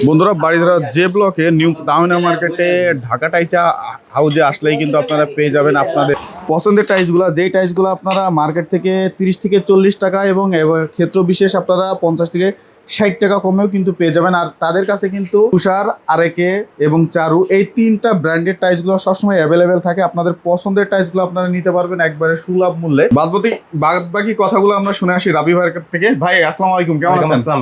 বন্ধুরা বাড়িধারা যে ব্লকে নিউ তামিনা মার্কেটে ঢাকা টাইসা হাউজে আসলেই কিন্তু আপনারা পেয়ে যাবেন আপনাদের পছন্দের টাইসগুলো, যেই টাইসগুলো আপনারা মার্কেট থেকে 30 থেকে 40 টাকা এবং ক্ষেত্র বিশেষ আপনারা 50 থেকে 60 টাকা কমেও কিন্তু পেয়ে যাবেন। আর তাদের কাছে কিন্তু তুষার, আরেকে এবং চারু এই তিনটা ব্র্যান্ডেড টাইসগুলো সবসময় অ্যাভেলেবেল থাকে। আপনাদের পছন্দের টাইসগুলো আপনারা নিতে পারবেন একবারে সুলভ মূল্যে। বাদবাকি কথাগুলো আমরা শুনে আসি রাবি ভাইয়ের কাছ থেকে। ভাই আসসালামু আলাইকুম, কেমন আছেন?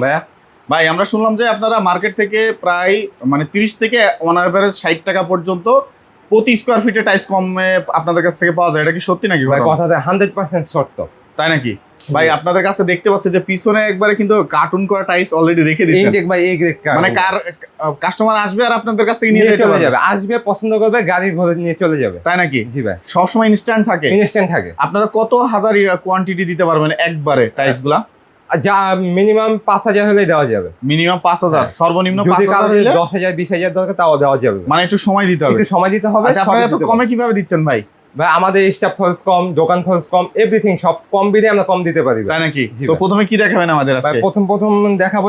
ভাই আমরা শুনলাম যে আপনারা মার্কেট থেকে প্রায় 30 থেকে অন অ্যাভারেজ 60 টাকা পর্যন্ত প্রতি স্কোয়ার ফিটে টাইস কমে আপনাদের কাছ থেকে পাওয়া যায়, এটা কি সত্যি নাকি? ভাই কথাটা 100% সত্য। তাই নাকি? ভাই আপনাদের কাছে দেখতে পাচ্ছি যে পিছনে একবারে কিন্তু কার্টুন করা টাইস অলরেডি রেখে দিয়েছেন। ইনটেক ভাই এ গ্রেড কার, মানে কাস্টমার আসবে আর আপনাদের কাছ থেকে নিয়ে চলে যাবে, আসবে পছন্দ করবে গাড়ি ভরে নিয়ে চলে যাবে। তাই নাকি? জি ভাই, সব সময় ইনস্ট্যান্ট থাকে। থাকে। আপনারা কত হাজার কোয়ান্টিটি দিতে পারবেন একবারে টাইসগুলা? যা মিনিমাম 5000 হলে দেওয়া যাবে। মিনিমাম 5000, সর্বনিম্ন 5000 হলে 10000 20000 দরকার তাও দেওয়া যাবে। মানে একটু সময় দিতে হবে। একটু সময় দিতে হবে। আচ্ছা আপনারা এত কমে কিভাবে দিচ্ছেন ভাই? ভাই আমাদের স্টাফ খরচ কম, দোকান খরচ কম, এভরিথিং সব কম বিলে আমরা কম দিতে পারি। তাই নাকি? তো প্রথমে কি দেখাবেন আমাদের আজকে? প্রথম দেখাবো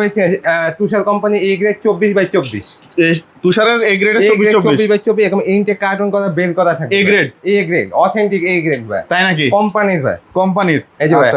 তুষার কোম্পানি এ গ্রেড 24/24। তুষারের এ গ্রেডের 24/24 এখন ইনটেক কার্টুন করা বেল করা থাকে। A grade authentic A grade ভাই। তাই নাকি? কোম্পানির ভাই, কোম্পানির। এই যে ভাই,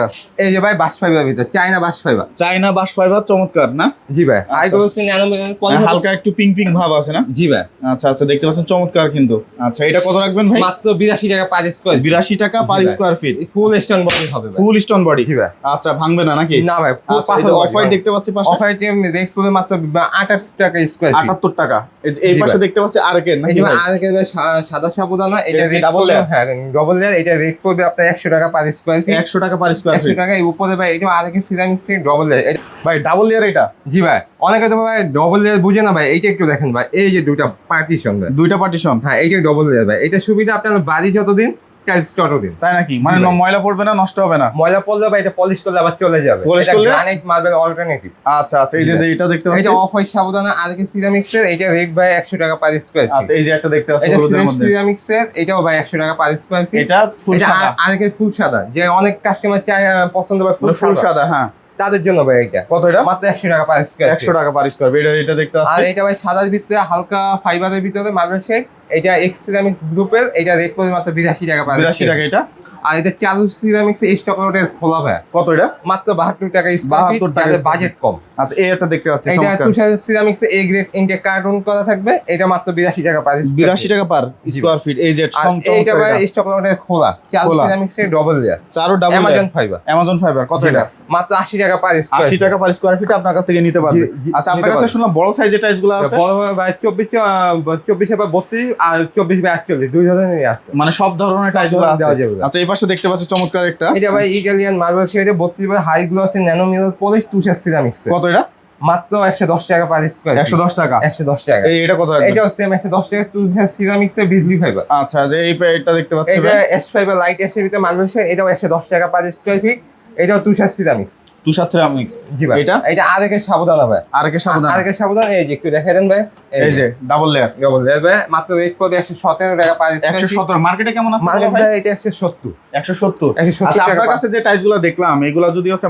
এই যে ভাই বাস ফাইবার ভিতর চায়না বাস ফাইবার। চায়না বাস ফাইবার চমৎকার না? জি ভাই, আইগোসি ন্যানোমিটার হালকা একটু পিঙ্ক ভাব আছে না? জি ভাই। আচ্ছা দেখতে পাচ্ছেন চমৎকার কিন্তু। আচ্ছা এটা কত রাখবেন ভাই? মাত্র 82 টাকা পার স্কয়ার। 82 টাকা পার স্কয়ার ফিট। ফুল স্টোন বডি হবে ভাই। ফুল স্টোন বডি। জি ভাই। আচ্ছা ভাঙবে না নাকি? না ভাই, অফ হোয়াইট দেখতে পাচ্ছি পাশে। অফ হোয়াইট রেট পড়বে মাত্র 78 টাকা স্কয়ার ফিট। 78 টাকা। এই পাশে দেখতে পাচ্ছি আরেকের নাকি? এই যে আরেকের সাদা সাবুদানা, এটা রেট ডাবল লেয়ার। হ্যাঁ ডাবল লেয়ার, এটা রেট পড়বে আপনার 100 টাকা পার স্কয়ার ফিট। 100 টাকা পার স্কয়ার ফিট। 100 টাকা। এই উপরে ভাই এটা আরেকের সিরামিক্স এর ডাবল লেয়ার। ভাই ডাবল লেয়ার এটা? জি ভাই, অনেকে তো ভাই ডাবল লেয়ার বুঝে না ভাই। এইটা একটু দেখেন ভাই, এই যে দুইটা পার্টিশন ভাই, দুইটা পার্টিশন। হ্যাঁ এইটা ডাবল লেয়ার ভাই। এটা সুবিধা আপনার বাড়ি যতদিন টাইলস ততদিন। তাই নাকি? মানে ময়লা পড়বে না, নষ্ট হবে না? ময়লা পড়লে ভাই এটা পলিশ করলে আবার চলে যাবে। এটা গ্রানাইট মার্বেল অল্টারনেটিভ। আচ্ছা এই যে এটা দেখতে পাচ্ছি, এটা অফ হোয়াইট সাবুদানা আরেকে সিরামিক্স এর, এটা রেট ভাই 100 টাকা পার স্কয়ার ফিট। আচ্ছা এই যে একটা দেখতে পাচ্ছি এটা হলুদের মধ্যে সিরামিক্স এর, এটাও ভাই 100 টাকা পার স্কয়ার ফিট। এটা ফুল সাদা। আরেকে ফুল সাদা, যে অনেক কাস্টমার চায় পছন্দ করে ফুল সাদা। হ্যাঁ, তাদের জন্য ভাই এটা কত? এটা মাত্র 100 টাকা পার স্কয়ার ফিট। 100 টাকা পার স্কয়ার ফিট। এটা দেখতে পাচ্ছি। আর এটা ভাই সাদার ভিতরে হালকা ফাইবারের ভিতরে মার্বেল শেড, এটা এক্স সিরামিক্স গ্রুপের, এটা রেট পড়বে মাত্র 82 টাকা পার 82 টাকা এটা। আর এটা চালু সিরামিক্স স্টক লটের খোলা ভাই। কত এটা? মাত্র 72 টাকা স্কয়ার ফিট। তাদের বাজেট কম। আচ্ছা এই একটা দেখতে পাচ্ছি এটা চমৎকার। Tushar ceramics A grade intact carton করা থাকবে, এটা মাত্র 82 টাকা পার 82 টাকা পার স্কয়ার ফিট। এই যে এইটা ভাই স্টক লটের খোলা চালু সিরামিক্স এর ডাবল লেয়ার। চারো double Amazon fibre. Amazon fibre. কত এটা? মাত্র 80 টাকা পার স্কয়ার। 80 টাকা পার স্কয়ার ফিট আপনার কাছ থেকে নিতে পারবে। আচ্ছা আপনার কাছে শুনলাম বড় সাইজের টাইলসগুলো আছে? বড় ভাই 24 বা 32 আর 24/48 দুই ধরনেরই আছে। মানে সব ধরনের টাইলসগুলো আছে। দেওয়া যাবে। আচ্ছা এই পাশে দেখতে পাচ্ছি চমৎকার একটা। এটা ভাই ইটালিয়ান মার্বেল শেডে 32 by high glossy nanometre polish Tushar ceramics. কত এটা? মাত্র 110 টাকা পার স্কয়ার। 110 টাকা। 110 টাকা। এটা কত রাখবেন? এটাও সেম 110 টাকা তুষার সিরামিক্স এর বিজলি ফাইবার। আচ্ছা যে এটা দেখতে পাচ্ছি এটা এস ফাইবার লাইট এর ভিতরে মার্বেল শেড, এটাও 110 টাকা পার স্কয়ার ফিট। এটাও তুষার সিরামিক্স। তুষার সিরামিক্স। জি ভাই। এটা আরেকের সাবুদানা ভাই। আরেকের সাবধান। এই যে একটু দেখাই দেন ভাই, এই যে ডাবল লেয়ার। ডাবল লেয়ার ভাই, মাত্র রেট পড়বে 117 টাকা পার স্কয়ার ফিট। 117। মার্কেটে কেমন আছে? মার্কেট ভাই এটা 170। 170। 170 আচ্ছা টাকা। আপনার কাছে যে টাইলসগুলো দেখলাম এগুলো যদি হচ্ছে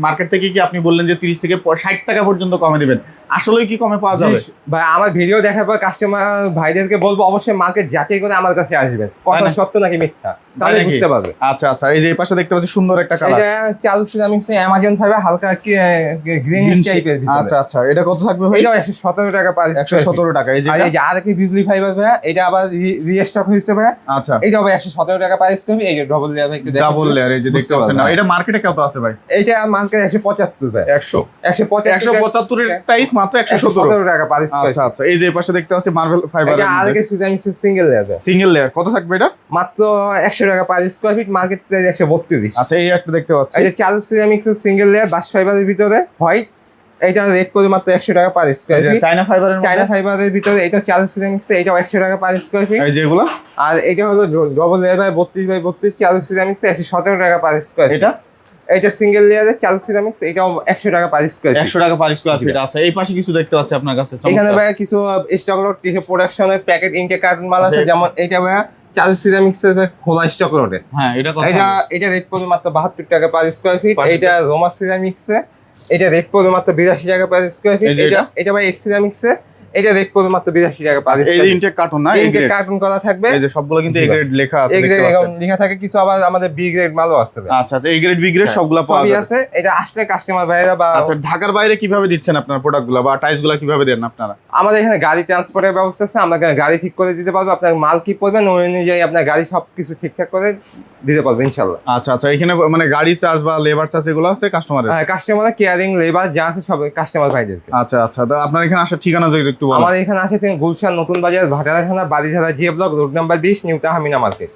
মার্কেট থেকে কি আপনি বললেন যে 30 থেকে 60 টাকা পর্যন্ত কমে দিবেন, আসলেই কি কমে পাওয়া যাবে? ভাই আমার ভিডিও দেখার পর কাস্টমার ভাইদেরকে বলবো অবশ্যই মার্কেট যাচাই করে আমার কাছে আসবেন, কথা সত্য নাকি মিথ্যা তাহলে বুঝতে পারবে। আচ্ছা এই যে এই পাশে দেখতে পাচ্ছি সুন্দর একটা কালার। এটা চালু সিরামিক্স অ্যামাজন ফাইবার হালকা গ্রিনিশ টাইপের ভিতরে। আচ্ছা এটা কত থাকবে ভাই? এটা 117 টাকা পার 117 টাকা। এই যে আরেকটি বিজলি ফাইবার ভাই, এটা আবার রিস্টক হয়েছে ভাই। আচ্ছা এটা হবে 117 টাকা পার স্কয়ার ফিট। এই যে ডাবল লেয়ার একটু দেখেন, ডাবল লেয়ার এই যে দেখতে পাচ্ছেন না? এটা মার্কেটে কত আছে ভাই? এটা মার্কেট 175 ভাই। 175 এর টাইস মাত্র 117 টাকা পার স্কয়ার। আচ্ছা এই যে এই পাশে দেখতে পাচ্ছি মার্বেল ফাইবার। এটা আরেকটি ceramics single layer. Single layer কত থাকবে এটা? মাত্র 100 টাকা per square feet, market price 132। আচ্ছা এই একটা দেখতে পাচ্ছি। এটা চালু সিরামিক্স সিঙ্গেল লেয়ার বাস ফাইবারের ভিতরে হোয়াইট, এটা রেট পড়বে মাত্র 100 টাকা পার স্কয়ার ফিট। চায়না ফাইবারের ভিতরে এটা চালু সিরামিক্স, এটাও 100 টাকা পার স্কয়ার ফিট। এই যেগুলো আর এটা হলো ডাবল লেয়ার বাই 32/32 চালু সিরামিক্স 117 টাকা পার স্কয়ার ফিট। এটা সিঙ্গেল লেয়ারের চালু সিরামিক্স, এটাও 100 টাকা পার স্কয়ার ফিট। 100 টাকা পার স্কয়ার ফিট। আচ্ছা এই পাশে কিছু দেখতে পাচ্ছি আপনার কাছে। এখানে ভাই কিছু স্টক লট, কিছু প্রোডাকশনের প্যাকেট ইনটেক কার্টুন মাল আছে, যেমন এটা ভাই চালু সিরামিক্স এর খোলা স্টক লটে। হ্যাঁ এটা রেট পড়বে মাত্র 72 টাকা পার স্কয়ার ফিট। এটা রোমা সিরামিক্স এটা রেট পড়বে মাত্র 82 টাকা পার স্কয়ার ফিট। এই যে এটা ভাই এক্সিরামিক্সে, এটা রেট পড়বে মাত্র 82 টাকা পার এই স্কয়ার ফিট। ইনটেক কার্টন না, এই ইনটেক কার্টুন করা থাকবে। এই যে সবগুলো কিন্তু এ গ্রেড লেখা আছে, এ গ্রেড দেখতে পাচ্ছেন। লেখা থাকে, কিছু আবার আমাদের বি গ্রেড মালও আছে ভাই। আচ্ছা আচ্ছা, এই গ্রেড বি গ্রেড সবগুলো পাওয়া সবই যায় আছে। এটা আসলে কাস্টমার ভাইরা বা আচ্ছা, ঢাকার বাইরে কিভাবে দিচ্ছেন আপনার প্রোডাক্টগুলো বা টাইলসগুলো কিভাবে দেন আপনারা? আমাদের এখানে গাড়ি ট্রান্সপোর্টের ব্যবস্থা আছে, আমরা গাড়ি ঠিক করে দিতে পারবো। আপনার মাল কি পড়বেন ওই অনুযায়ী আপনার গাড়ি সবকিছু ঠিকঠাক করে দিতে পারবো ইনশাল্লাহ। আচ্ছা আচ্ছা, এখানে মানে গাড়ি চার্জ বা লেবার চার্জ এগুলো আছে কাস্টমারের? হ্যাঁ, কাস্টমার কেয়ারিং লেবার যা আছে সব কাস্টমার ভাইদেরকে। আচ্ছা আচ্ছা, তো আপনার এখানে আসার ঠিকানা যদি একটু বলেন। আমাদের এখানে আসে Gulshan Notun Bazar, Bhatarakhana, Baridhara, G block, road number 20, new Tahmina market.